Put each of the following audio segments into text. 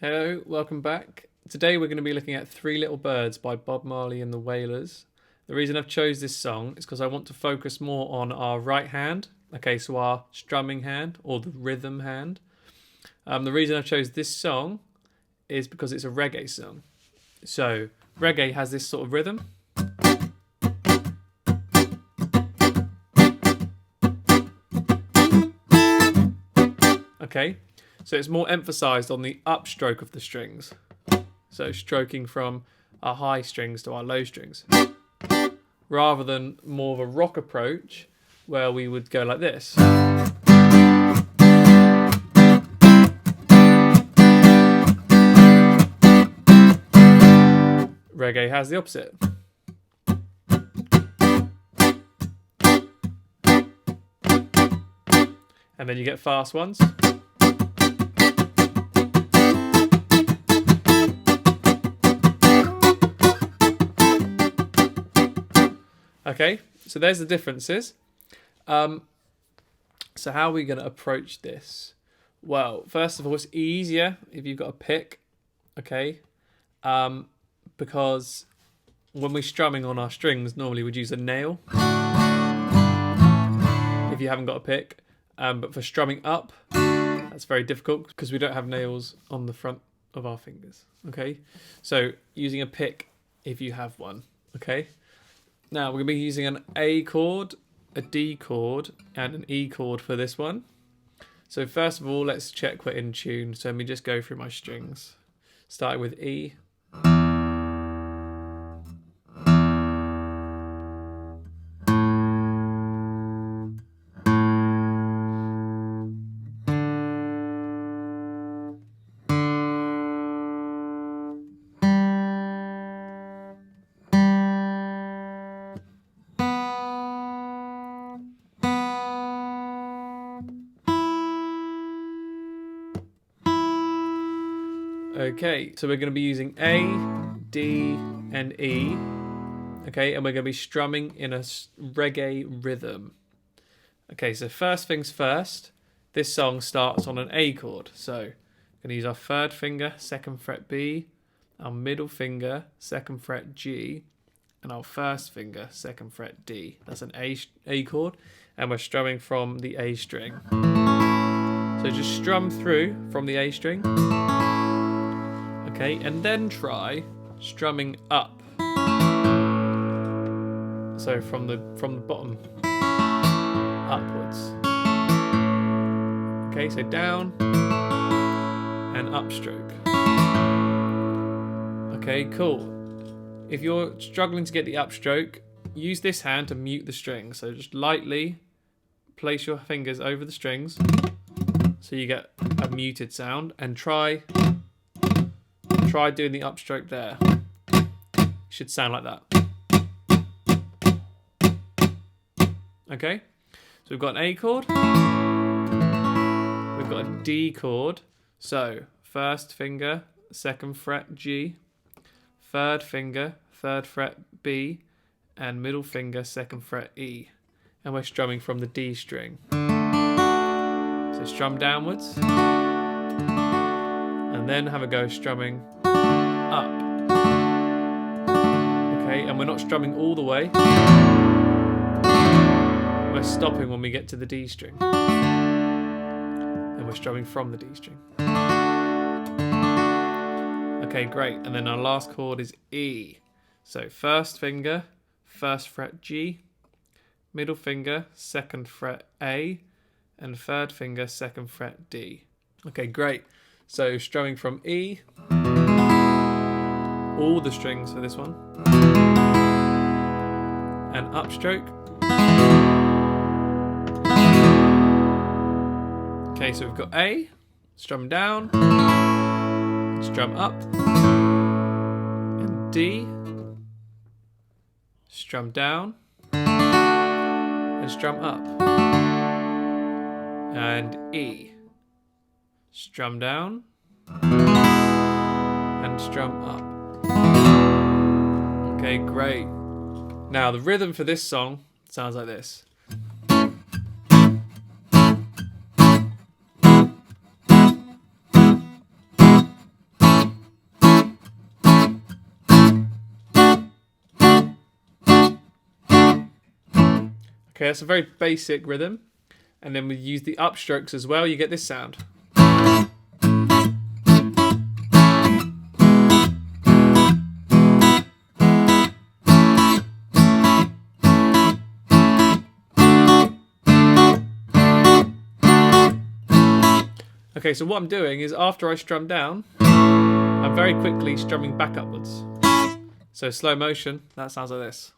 Hello, welcome back. Today we're going to be looking at Three Little Birds by Bob Marley and the Wailers. The reason I've chose this song is because I want to focus more on our right hand, okay, so our strumming hand or the rhythm hand. The reason I chose this song is because it's a reggae song. So reggae has this sort of rhythm. Okay, so it's more emphasized on the upstroke of the strings. So stroking from our high strings to our low strings. Rather than more of a rock approach where we would go like this. Reggae has the opposite. And then you get fast ones. Okay, so there's the differences. So how are we going to approach this? Well, first of all, it's easier if you've got a pick, okay? Because when we're strumming on our strings, normally we'd use a nail if you haven't got a pick. But for strumming up, that's very difficult because we don't have nails on the front of our fingers, okay? So using a pick if you have one, okay? Now we're going to be using an A chord, a D chord, and an E chord for this one. So first of all, let's check we're in tune. So let me just go through my strings. Starting with E. Okay, so we're going to be using A, D, and E. Okay, and we're going to be strumming in a reggae rhythm. Okay, so first things first, this song starts on an A chord. So we're going to use our third finger, 2nd fret B, our middle finger, 2nd fret G, and our first finger, 2nd fret D. That's an A chord, and we're strumming from the A string. So just strum through from the A string. Okay, and then try strumming up. So from the bottom upwards. Okay, so down and upstroke. Okay, cool. If you're struggling to get the upstroke, use this hand to mute the string. So just lightly place your fingers over the strings so you get a muted sound, and try doing the upstroke there. It should sound like that. Okay, so we've got an A chord, we've got a D chord, so first finger, 2nd fret G, third finger, 3rd fret B, and middle finger, 2nd fret E, and we're strumming from the D string. So strum downwards, and then have a go strumming up. Okay, and we're not strumming all the way. We're stopping when we get to the D string. And we're strumming from the D string. Okay, great. And then our last chord is E. So first finger, 1st fret G, middle finger, 2nd fret A, and 3rd finger, 2nd fret D. Okay, great. So strumming from E, all the strings for this one, and upstroke. Okay, so we've got A, strum down, strum up, and D, strum down, and strum up, and E, strum down, and strum up. Okay, great. Now the rhythm for this song sounds like this. Okay, that's a very basic rhythm. And then we use the upstrokes as well. You get this sound. Okay, so what I'm doing is after I strum down, I'm very quickly strumming back upwards. So slow motion, that sounds like this.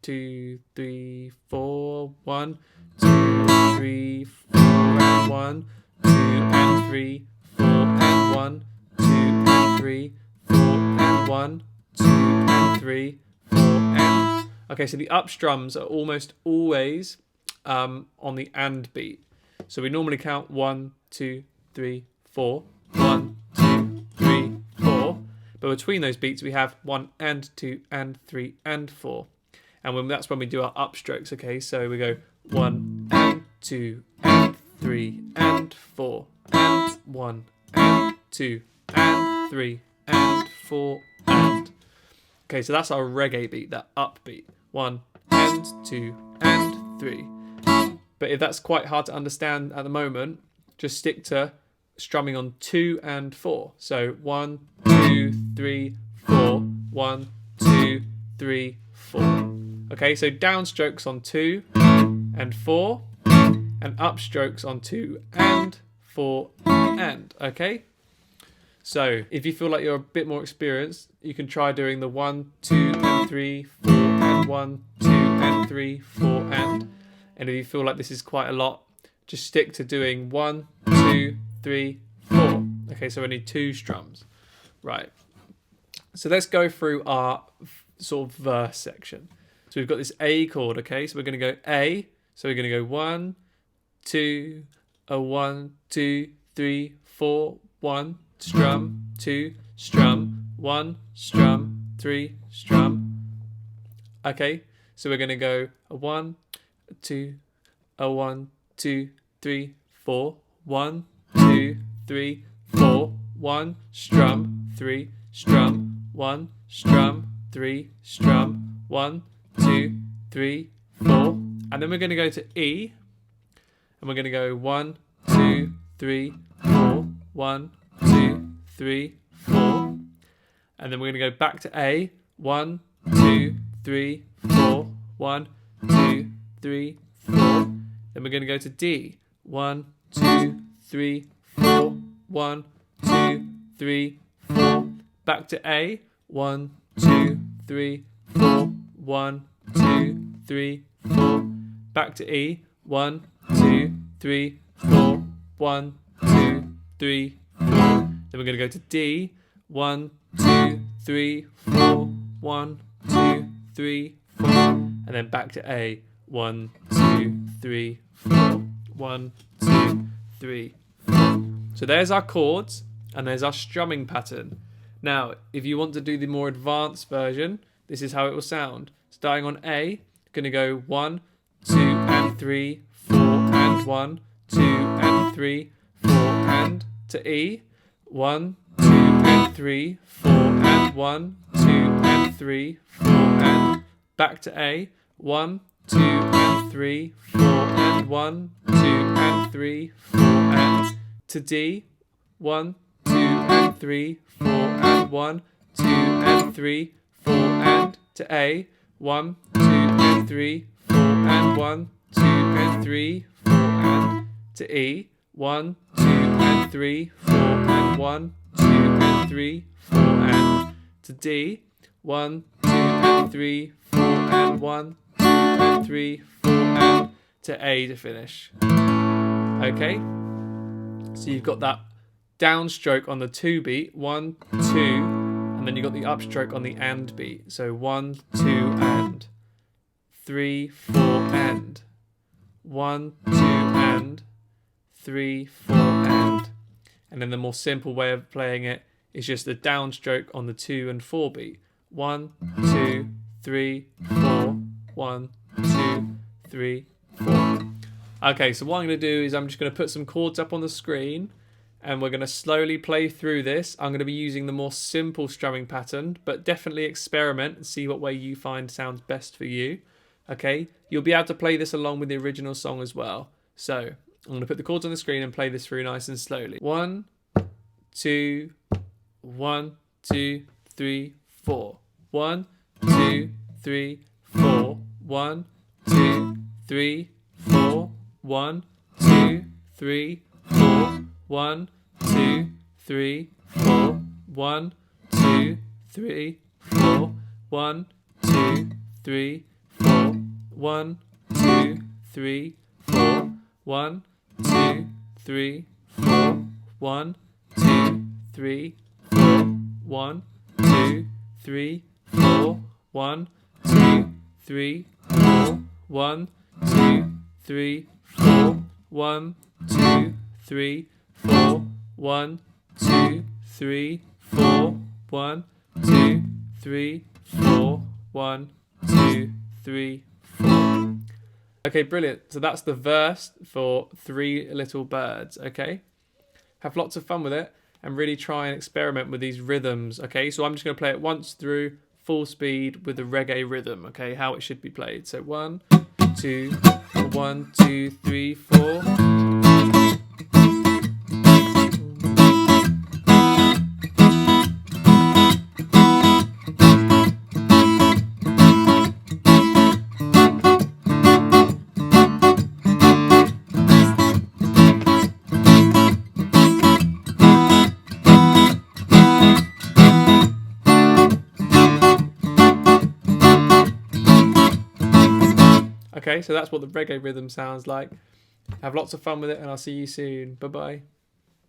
2, 3, 4, 1, 2, 3, 4, and 1, 2, and 3, 4, and 1, 2, and 3, 4, and 1, 2, and 3, 4, and... Okay, so the up strums are almost always on the and beat. So we normally count 1, 2, 3, 4, 1, 2, 3, 4. But between those beats we have 1 and 2 and 3 and 4. And that's when we do our upstrokes, okay? So we go 1 and 2 and 3 and 4 and 1 and 2 and 3 and 4 and... Okay, so that's our reggae beat, that upbeat. 1 and 2 and 3. But if that's quite hard to understand at the moment, just stick to strumming on 2 and 4. So 1, 2, 3, 4, 1, 2, 3, 4. Okay, so downstrokes on 2 and 4, and upstrokes on 2 and 4 and. Okay? So if you feel like you're a bit more experienced, you can try doing the 1, 2, and 3, 4, and 1, 2, and 3, 4, and. And if you feel like this is quite a lot, just stick to doing 1, 2, 3, 4. Okay, so only 2 strums. Right. So let's go through our sort of verse section. So we've got this A chord, okay? So we're going to go A. So we're going to go 1, 2, a 1, 2, 3, 4, 1, strum, 2, strum, 1, strum, 3, strum. Okay, so we're going to go a 1, 2, a 1, 2, 3, 4, 1, 2, 3, 4, 1, strum, 3, strum, 1, strum, 3, strum, 1, 2, 3, 4. And then we're going to go to E. And we're going to go 1, 2, 3, 4, 1, 2, 3, 4. And then we're going to go back to A. 1, 2, 3, 4, 1, 2, 3, 4. Then we're going to go to D. 1, 2, 3, 4, 1, 2, 3, 4. Back to A. 1, 2, 3, 4, 1, 2, 3, 4. Back to E. 1, 2, 3, 4, 1, 2, 3, 4. Then we're going to go to D. 1, 2, 3, 4, 1, 2, 3, 4. And then back to A. 1, 2, 3, 4, 1, 2, 3, 4. So there's our chords and there's our strumming pattern. Now, if you want to do the more advanced version, this is how it will sound. Starting on A, going to go 1, 2, and 3, 4, and 1, 2, and 3, 4, and to E. 1, 2, and 3, 4, and 1, 2, and 3, 4, and back to A. 1, 2, and 3, 4, and 1, 2, and 3, 4, and to D. 1, 2, and 3, 4, and 1, 2, and 3, 4, and to A. 1, 2, and 3, 4, and 1, 2, and 3, 4, and to E. 1, 2, and 3, 4, and 1, 2, and 3, 4, and to D. 1, 2, and 3, 4, and 1, 2, and 3, 4, and to A to finish. Okay? So you've got that downstroke on the 2 beat, 1, 2, and then you've got the upstroke on the and beat. So 1, 2, and 3, 4, and 1, 2, and 3, 4, and. And then the more simple way of playing it is just the downstroke on the 2 and 4 beat. 1, 2, 3, 4, 1, 2, 3, 4. Okay, so what I'm going to do is I'm just going to put some chords up on the screen and we're going to slowly play through this. I'm going to be using the more simple strumming pattern, but definitely experiment and see what way you find sounds best for you. Okay, you'll be able to play this along with the original song as well. So I'm going to put the chords on the screen and play this through nice and slowly. 1, 2, 1, 2, 3, 4. 1, 2, 3, 4. 1, 2, 3, 4. 1, 2, 3, 4. 1, 2, 3, 4. 1, 2, 3, 4. 1, 2, 3, 4. 1, 2, 3, 4. 1, 2, 3, 4. 1, 2, 3, 4. 1, 2, 3, 4. 1, 2, 3, 4. 1, 2, 3, 4. 1, 2, 3, 4. 1, 2, 3, 4. 1, 2, 3, 4. 1, 2, 3, 4. Okay, brilliant. So that's the verse for Three Little Birds, okay? Have lots of fun with it and really try and experiment with these rhythms, okay? So I'm just going to play it once through, full speed with the reggae rhythm, okay? How it should be played. So 1, 2, 1, 2, 3, 4. Okay, so that's what the reggae rhythm sounds like. Have lots of fun with it, and I'll see you soon. Bye-bye.